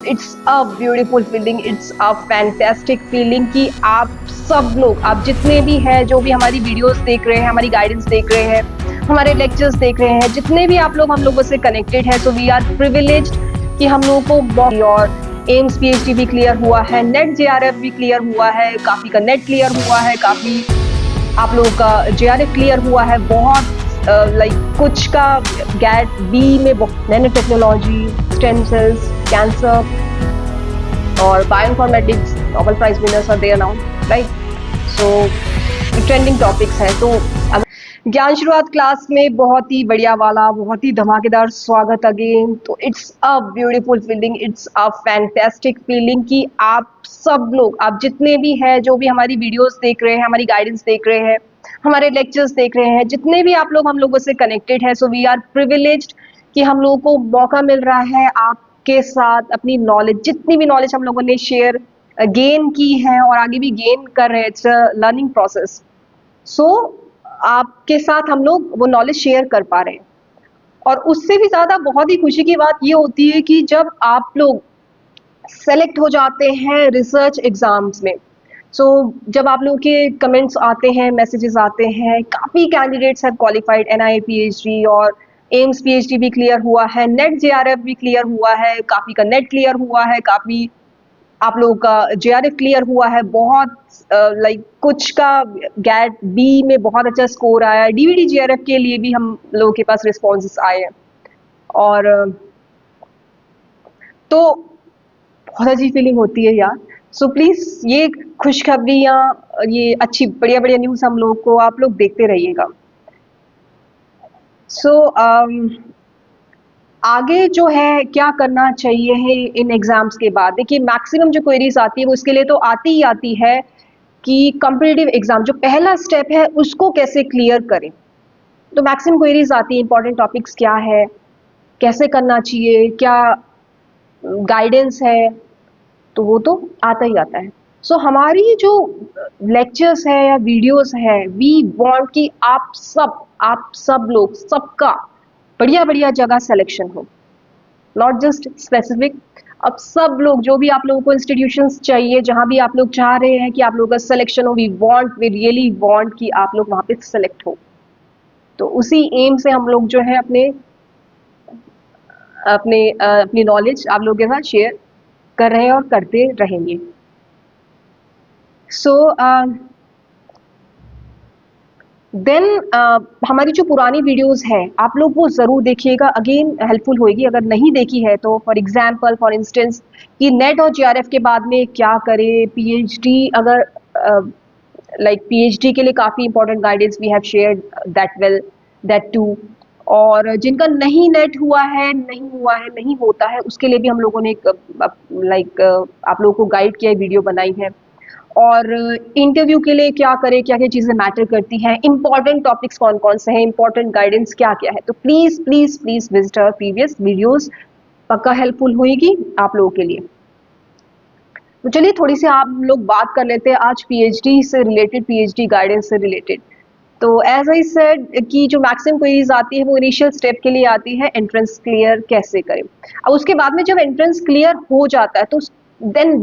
It's a beautiful feeling, it's a fantastic feeling कि आप सब लोग, आप जितने भी हैं, जो भी हमारी वीडियोस देख रहे हैं, हमारी गाइडेंस देख रहे हैं, हमारे लेक्चर्स देख रहे हैं, जितने भी आप लोग हम लोगों से कनेक्टेड हैं, सो वी आर प्रिविलेज्ड कि हम लोगों को और एम्स पीएचडी भी क्लियर हुआ है, नेट जेआरएफ भी क्लियर हुआ है, काफ़ी का नेट क्लियर हुआ है, काफ़ी आप लोगों का जेआरएफ क्लियर हुआ है, बहुत कुछ का गैट बी में nano technology, stem cells, cancer और bioinformatics Nobel prize winners are there now, right? So trending topics हैं। तो ज्ञान शुरुआत क्लास में बहुत ही बढ़िया वाला, बहुत ही धमाकेदार स्वागत अगेन। तो it's a beautiful feeling, it's a fantastic feeling कि आप सब लोग, आप जितने भी हैं, जो भी हमारी वीडियोस देख रहे हैं, हमारी गाइडेंस देख रहे हैं, हमारे लेक्चर्स देख रहे हैं, जितने भी आप लोग हम लोगों से कनेक्टेड है, सो वी आर प्रिविलेज्ड कि हम लोगों को मौका मिल रहा है आपके साथ अपनी नॉलेज, जितनी भी नॉलेज हम लोगों ने शेयर गेन की है और आगे भी गेन कर रहे हैं, इट्स अ लर्निंग प्रोसेस। सो आपके साथ हम लोग वो नॉलेज शेयर कर पा रहे हैं। और उससे भी ज़्यादा बहुत ही खुशी की बात ये होती है कि जब आप लोग सेलेक्ट हो जाते हैं रिसर्च एग्जाम्स में, जब आप लोगों के कमेंट्स आते हैं, मैसेजेस आते हैं, काफ़ी candidates have qualified NIA PhD और एम्स पीएचडी भी क्लियर हुआ है, नेट जेआरएफ भी क्लियर हुआ है, काफ़ी का नेट क्लियर हुआ है, काफ़ी आप लोगों का जेआरएफ क्लियर हुआ है, बहुत कुछ का गैट बी में बहुत अच्छा स्कोर आया है, डीवीडी जेआरएफ के लिए भी हम लोगों के पास रिस्पॉन्सेस आए हैं। और तो बहुत अच्छी फीलिंग होती है यार। सो प्लीज़ ये खुशखबरियाँ, ये अच्छी बढ़िया बढ़िया न्यूज़ हम लोग को आप लोग देखते रहिएगा। आगे जो है क्या करना चाहिए है इन एग्ज़ाम्स के बाद? देखिए, मैक्सिमम जो क्वेरीज आती है वो इसके लिए तो आती ही आती है कि कॉम्पिटिटिव एग्ज़ाम जो पहला स्टेप है उसको कैसे क्लियर करें। तो मैक्सिमम क्वेरीज आती है, इंपॉर्टेंट टॉपिक्स क्या है, कैसे करना चाहिए, क्या गाइडेंस है, तो वो तो आता ही आता है। सो हमारी जो लेक्चर्स है या वीडियोस है, वी वांट कि आप सब लोग, सबका बढ़िया बढ़िया जगह सिलेक्शन हो, नॉट जस्ट स्पेसिफिक। अब सब लोग, जो भी आप लोगों को इंस्टीट्यूशंस चाहिए, जहाँ भी आप लोग चाह रहे हैं कि आप लोगों का सिलेक्शन हो, वी रियली वांट कि आप लोग वहाँ पे सिलेक्ट हो। तो उसी एम से हम लोग जो है अपनी नॉलेज आप लोगों के साथ शेयर कर रहे हैं और करते रहेंगे। सो देन हमारी जो पुरानी वीडियोस है आप लोग वो ज़रूर देखिएगा, अगेन हेल्पफुल होएगी। अगर नहीं देखी है तो फॉर एग्जांपल, फॉर इंस्टेंस, कि नेट और जेआरएफ के बाद में क्या करें, पीएचडी अगर पीएचडी के लिए काफ़ी important guidance we have shared that too. और जिनका नहीं नेट हुआ है, नहीं होता है, उसके लिए भी हम लोगों ने एक आप लोगों को गाइड किया है, वीडियो बनाई है। और इंटरव्यू के लिए क्या करें, क्या क्या चीज़ें मैटर करती हैं, इंपॉर्टेंट टॉपिक्स कौन कौन से हैं, इंपॉर्टेंट गाइडेंस क्या क्या है। तो please please please visit our previous videos, पक्का हेल्पफुल होगी आप लोगों के लिए। तो चलिए थोड़ी सी आप लोग बात कर लेते हैं आज पीएचडी से रिलेटेड, पीएचडी गाइडेंस से रिलेटेड। तो एज आई सेड कि जो मैक्सिमम क्वेरीज आती है वो इनिशियल स्टेप के लिए आती है, एंट्रेंस क्लियर कैसे करें। अब उसके बाद में जब एंट्रेंस क्लियर हो जाता है तो then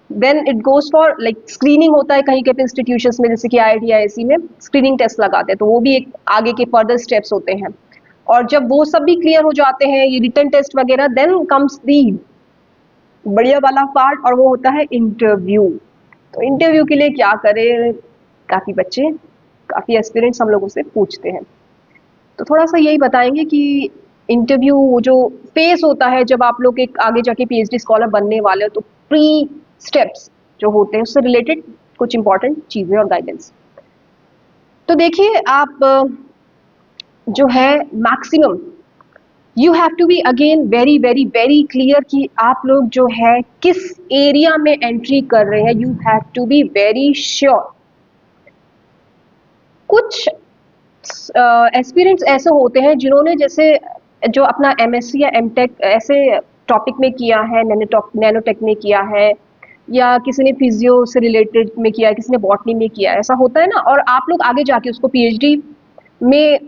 then it goes for screening होता है कहीं कहीं इंस्टीट्यूशंस में, जैसे कि आईआईटी आईएससी में स्क्रीनिंग टेस्ट लगाते हैं, तो वो भी एक आगे के फर्दर स्टेप्स होते हैं। और जब वो सब भी क्लियर हो जाते हैं, ये रिटन टेस्ट वगैरह, देन कम्स दी बढ़िया वाला पार्ट, और वो होता है इंटरव्यू। तो इंटरव्यू के लिए क्या करें, काफ़ी बच्चे, काफ़ी एस्पिरेंट्स हम लोगों से पूछते हैं। तो थोड़ा सा यही बताएंगे कि इंटरव्यू जो फेस होता है जब आप लोग एक आगे जाके पीएचडी स्कॉलर बनने वाले हो, तो प्री स्टेप्स जो होते हैं उससे रिलेटेड कुछ इंपॉर्टेंट चीज़ें और गाइडेंस। तो देखिए, आप जो है maximum you have to be again very very very clear कि आप लोग जो है किस एरिया में एंट्री कर रहे हैं। You have to be very sure. कुछ एस्पिरेंट्स ऐसे होते हैं जिन्होंने जैसे जो अपना एमएससी या एमटेक ऐसे टॉपिक में किया है, नैनोटेक में किया है, या किसी ने फिजियो से रिलेटेड में किया है, किसी ने बॉटनी में किया है, ऐसा होता है ना। और आप लोग आगे जाके उसको पीएचडी में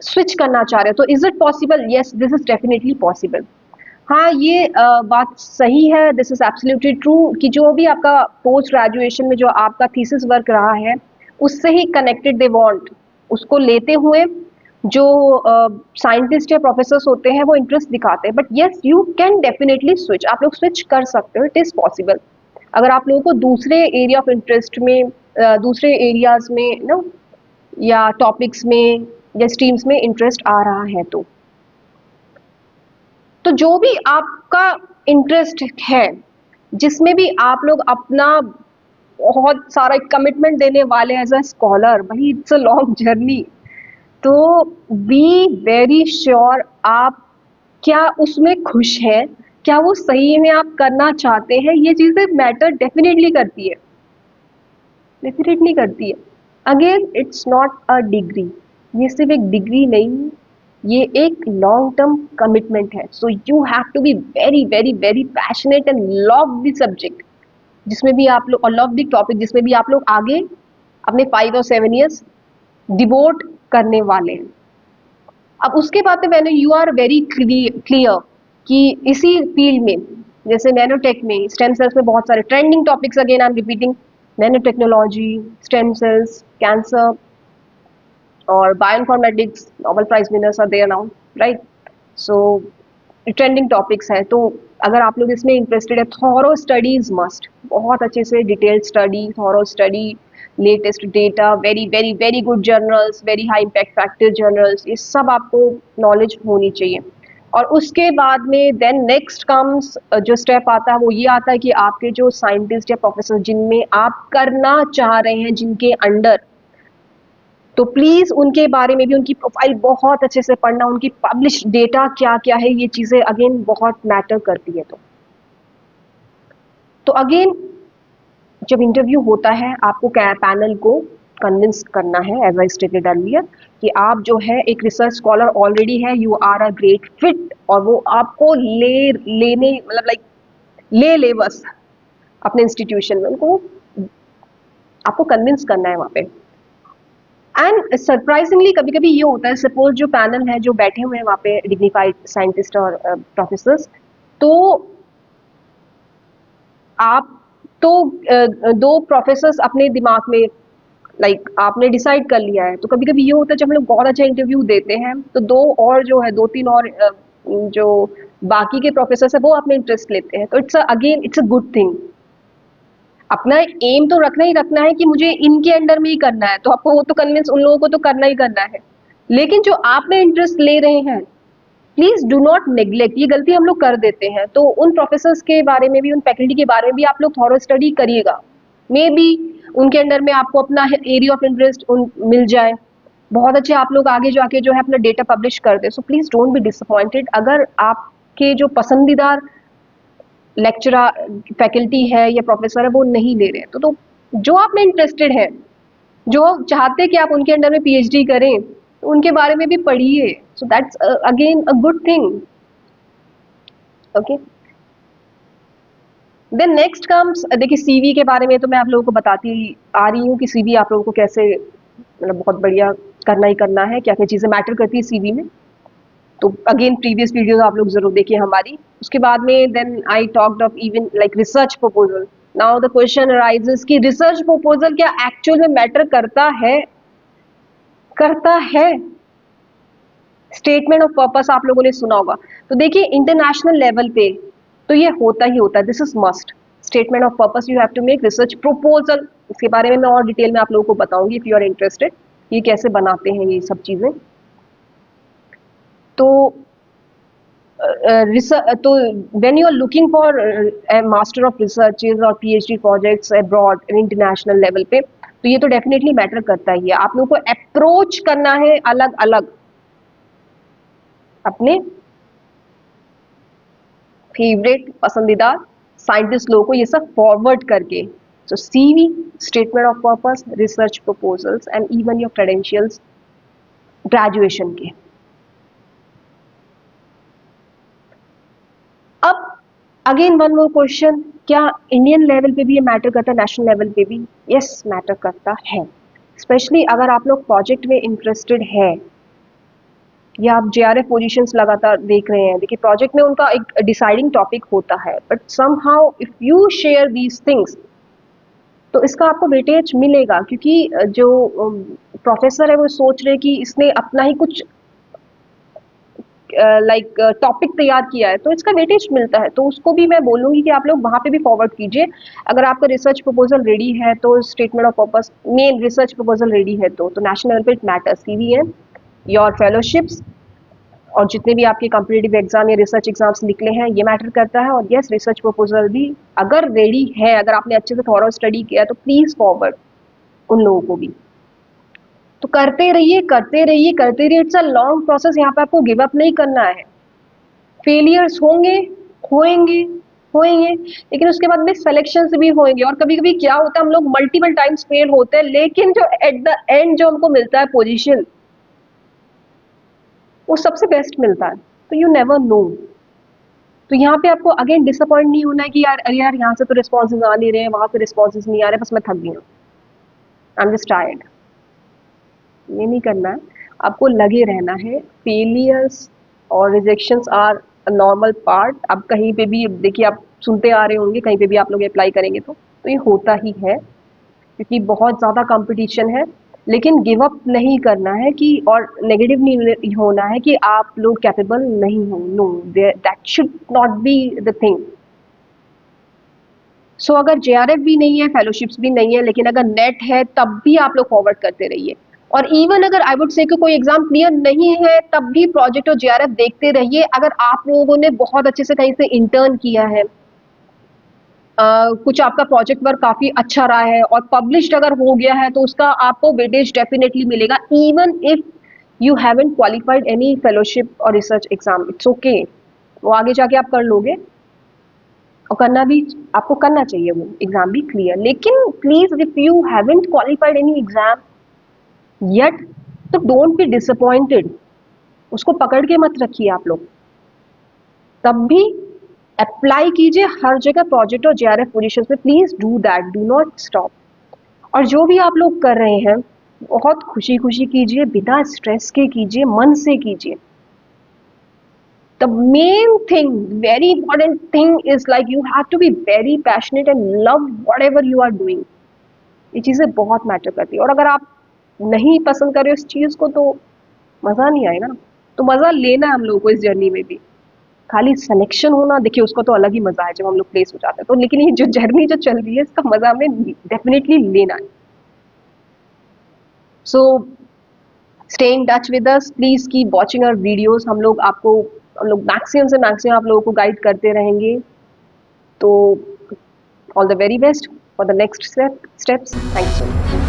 स्विच करना चाह रहे हो, तो is it possible? Yes, this is definitely possible. हाँ, ये बात सही है, दिस इज एब्सोल्युटली ट्रू कि जो भी आपका पोस्ट ग्रेजुएशन में जो आपका थीसिस वर्क रहा है उससे ही कनेक्टेड दे वांट, उसको लेते हुए जो साइंटिस्ट या प्रोफेसर्स होते हैं वो इंटरेस्ट दिखाते हैं। But yes, you can definitely switch, आप लोग स्विच कर सकते हो, इट इज पॉसिबल। अगर आप लोगों को दूसरे एरिया ऑफ इंटरेस्ट में दूसरे एरियाज में ना या टॉपिक्स में या स्ट्रीम्स में इंटरेस्ट आ रहा है तो जो भी आपका इंटरेस्ट है, जिसमें भी आप लोग अपना बहुत सारा कमिटमेंट देने वाले एज अ स्कॉलर, भाई इट्स अ लॉन्ग जर्नी, तो बी वेरी श्योर आप क्या उसमें खुश हैं, क्या वो सही में आप करना चाहते हैं, ये चीजें मैटर डेफिनेटली करती है, डेफिनेटली करती है। Again it's not a degree, ये सिर्फ एक डिग्री नहीं, ये एक लॉन्ग टर्म कमिटमेंट है। So you have to be very very very passionate and love the subject जिसमें भी आप लोग, और लव द टॉपिक जिसमें भी आप लोग आगे अपने 5 और 7 years डिवोट करने वाले हैं। अब उसके बाद में मैंने यू आर वेरी क्लियर कि इसी फील्ड में जैसे नैनोटेक में, स्टेम सेल्स में बहुत सारे trending topics, again I am repeating, nano technology, stem cells, cancer और bioinformatics, Nobel prize winners are there now, right? So trending topics है, तो अगर आप लोग इसमें इंटरेस्टेड है, थॉरो स्टडीज मस्ट, बहुत अच्छे से detailed study, thorough study, latest data, very very very good journals, very high impact factor journals, ये सब आपको नॉलेज होनी चाहिए। और उसके बाद में देन नेक्स्ट कम्स, जो स्टेप आता है वो ये आता है कि आपके जो साइंटिस्ट या प्रोफेसर जिनमें आप करना चाह रहे हैं, जिनके अंडर, तो प्लीज उनके बारे में भी, उनकी प्रोफाइल बहुत अच्छे से पढ़ना, उनकी पब्लिश डेटा क्या क्या है, ये चीजें अगेन बहुत मैटर करती है। तो अगेन जब इंटरव्यू होता है आपको पैनल को कन्विंस करना है, एज आई स्टेटेड अर्लियर, कि आप जो है एक रिसर्च स्कॉलर ऑलरेडी है, you are a great fit, और वो आपको लेने मतलब लाइक ले बस अपने इंस्टीट्यूशन में, उनको आपको कन्विंस करना है वहां पे। एंड सरप्राइजिंगली कभी कभी ये होता है, सपोज जो पैनल है जो बैठे हुए हैं वहाँ पे डिग्निफाइड साइंटिस्ट और प्रोफेसर्स, तो आप तो दो प्रोफेसर्स अपने दिमाग में आपने डिसाइड कर लिया है, तो कभी कभी ये होता है जब हम लोग बहुत अच्छा इंटरव्यू देते हैं तो दो और जो है, 2-3 और जो बाकी के प्रोफेसर है वो अपने इंटरेस्ट लेते हैं, तो again it's a good thing. अपना एम तो रखना ही रखना है कि मुझे इनके अंडर में ही करना है, तो आपको वो तो कन्विंस उन लोगों को तो करना ही करना है, लेकिन जो आप में इंटरेस्ट ले रहे हैं, प्लीज डू नॉट नेग्लेक्ट। ये गलती हम लोग कर देते हैं, तो उन प्रोफेसर्स के बारे में भी, उन फैकल्टी के बारे में भी आप लोग थॉरो स्टडी करिएगा, मे बी उनके अंडर में आपको अपना एरिया ऑफ इंटरेस्ट मिल जाए, बहुत अच्छे आप लोग आगे जाके जो है अपना डेटा पब्लिश कर दे। So please don't be disappointed अगर आपके जो पसंदीदा लेक्चरर फैकल्टी है या प्रोफेसर है वो नहीं ले रहे हैं, तो जो आप में इंटरेस्टेड है, जो चाहते हैं कि आप उनके अंडर में पीएचडी करें, तो उनके बारे में भी पढ़िए। So that's again a good thing. Okay, then next comes, देखिए सीवी के बारे में तो मैं आप लोगों को बताती आ रही हूँ कि सीवी आप लोगों को कैसे, मतलब बहुत बढ़िया करना ही करना है, क्या क्या चीज़ें मैटर करती है सीवी में। तो अगेन प्रीवियस वीडियोस आप लोग जरूर देखिए हमारी। उसके बाद में then I talked of even like research proposal. Now the question arises कि रिसर्च प्रपोजल क्या एक्चुअल में मैटर करता है? करता है। स्टेटमेंट ऑफ पर्पस आप लोगों ने सुना होगा, तो देखिए इंटरनेशनल लेवल पे तो ये होता ही होता है, this is must. Statement of purpose you have to make, research proposal इसके बारे में मैं और डिटेल में आप लोगों को बताऊंगी इफ यू आर इंटरेस्टेड, ये कैसे बनाते हैं ये सब चीजें। तो तो when you are looking for a master of researches और PhD projects abroad international level पे, तो ये तो डेफिनेटली मैटर करता ही है। आप लोगों को अप्रोच करना है अलग अलग अपने फेवरेट पसंदीदा साइंटिस्ट लोगों को, ये सब फॉरवर्ड करके। So CV, statement of purpose, research proposals and even your credentials graduation के। अब अगेन वन मोर क्वेश्चन, क्या इंडियन लेवल पे भी ये मैटर करता है, नेशनल लेवल पे भी? यस, मैटर करता है, स्पेशली अगर आप लोग प्रोजेक्ट में इंटरेस्टेड है, या आप जेआरएफ पोजीशंस लगातार देख रहे हैं, देखिए प्रोजेक्ट में उनका एक डिसाइडिंग टॉपिक होता है, but somehow if you share these things तो इसका आपको वेटेज मिलेगा, क्योंकि जो प्रोफेसर है वो सोच रहे कि इसने अपना ही कुछ लाइक टॉपिक तैयार किया है तो इसका वेटेज मिलता है। तो उसको भी मैं बोलूंगी कि आप लोग वहाँ पे भी फॉरवर्ड कीजिए। अगर आपका रिसर्च प्रपोजल रेडी है तो statement of purpose, main research proposal ready है तो नेशनल लेवल पे इट मैटर्स, सीवीएम, योर फेलोशिप्स और जितने भी आपके कॉम्पिटिटिव एग्जाम या रिसर्च एग्जाम्स निकले हैं ये मैटर करता है। और यस, रिसर्च प्रपोजल भी अगर रेडी है, अगर आपने अच्छे से थॉरो स्टडी किया तो प्लीज फॉरवर्ड उन लोगों को भी। तो करते रहिए करते रहिए करते रहिए, इट्स अ लॉन्ग प्रोसेस, यहाँ पे आपको गिव अप नहीं करना है। फेलियर्स होंगे, होएंगे होएंगे, लेकिन उसके बाद में सिलेक्शन भी होंगे। और कभी कभी क्या होता है, हम लोग मल्टीपल टाइम्स फेल होते हैं, लेकिन जो एट द एंड जो हमको मिलता है पोजीशन, वो सबसे बेस्ट मिलता है। तो यू नेवर नो। तो यहाँ पे आपको अगेन डिसअपॉइंट नहीं होना है कि यार अरे यार यहाँ से तो रिस्पॉन्सेज आ नहीं रहे हैं, वहां से रिस्पॉन्सेज नहीं आ रहे, बस मैं थक गई हूँ, आई एम जस्ट टायर्ड। ये नहीं करना है, आपको लगे रहना है। फेलियर्स और rejections are a normal part. अब कहीं पे भी देखिए, आप सुनते आ रहे होंगे, कहीं पे भी आप लोग अप्लाई करेंगे तो ये होता ही है, क्योंकि बहुत ज़्यादा कंपटीशन है। लेकिन गिव अप नहीं करना है कि, और नेगेटिव नहीं होना है कि आप लोग कैपेबल नहीं हो। No, that should not be the thing. So अगर जेआरएफ भी नहीं है, फेलोशिप्स भी नहीं है, लेकिन अगर नेट है तब भी आप लोग फॉरवर्ड करते रहिए। और इवन अगर आई वुड से कि कोई एग्जाम क्लियर नहीं है तब भी प्रोजेक्ट और जेआरएफ देखते रहिए। अगर आप लोगों ने बहुत अच्छे से कहीं से इंटर्न किया है, कुछ आपका प्रोजेक्ट वर्क काफी अच्छा रहा है और पब्लिश्ड अगर हो गया है तो उसका आपको वेटेज डेफिनेटली मिलेगा, even if you haven't qualified any fellowship और रिसर्च एग्जाम, इट्स ओके, वो आगे जाके आप कर लोगे। और करना भी, आपको करना चाहिए वो एग्जाम भी क्लियर। लेकिन please if you haven't qualified any exam yet, तो डोंट बी डिसअपॉइंटेड, उसको पकड़ के मत रखिए आप लोग। तब भी अप्लाई कीजिए हर जगह प्रोजेक्ट और जेआरएफ पोजीशन पे, please do that, do not stop. और जो भी आप लोग कर रहे हैं बहुत खुशी खुशी कीजिए, बिना स्ट्रेस के कीजिए, मन से कीजिए। The main thing, very important thing is like you have to be very passionate and love whatever you are doing. ये चीज़ें बहुत मैटर करती है। और अगर आप नहीं पसंद कर रहे हो इस चीज़ को तो मज़ा नहीं आएगा ना। तो मज़ा लेना है हम लोगों को इस जर्नी में भी। खाली सिलेक्शन होना, देखिए उसका तो अलग ही मज़ा है जब हम लोग प्लेस हो जाते हैं तो, लेकिन ये जो जर्नी जो चल रही है इसका मज़ा हमें डेफिनेटली लेना है। So stay in touch with us, please keep watching our videos. हम लोग मैक्सिमम से मैक्सिमम आप लोगों को गाइड करते रहेंगे। तो all the very best for the next steps. Thank you so much.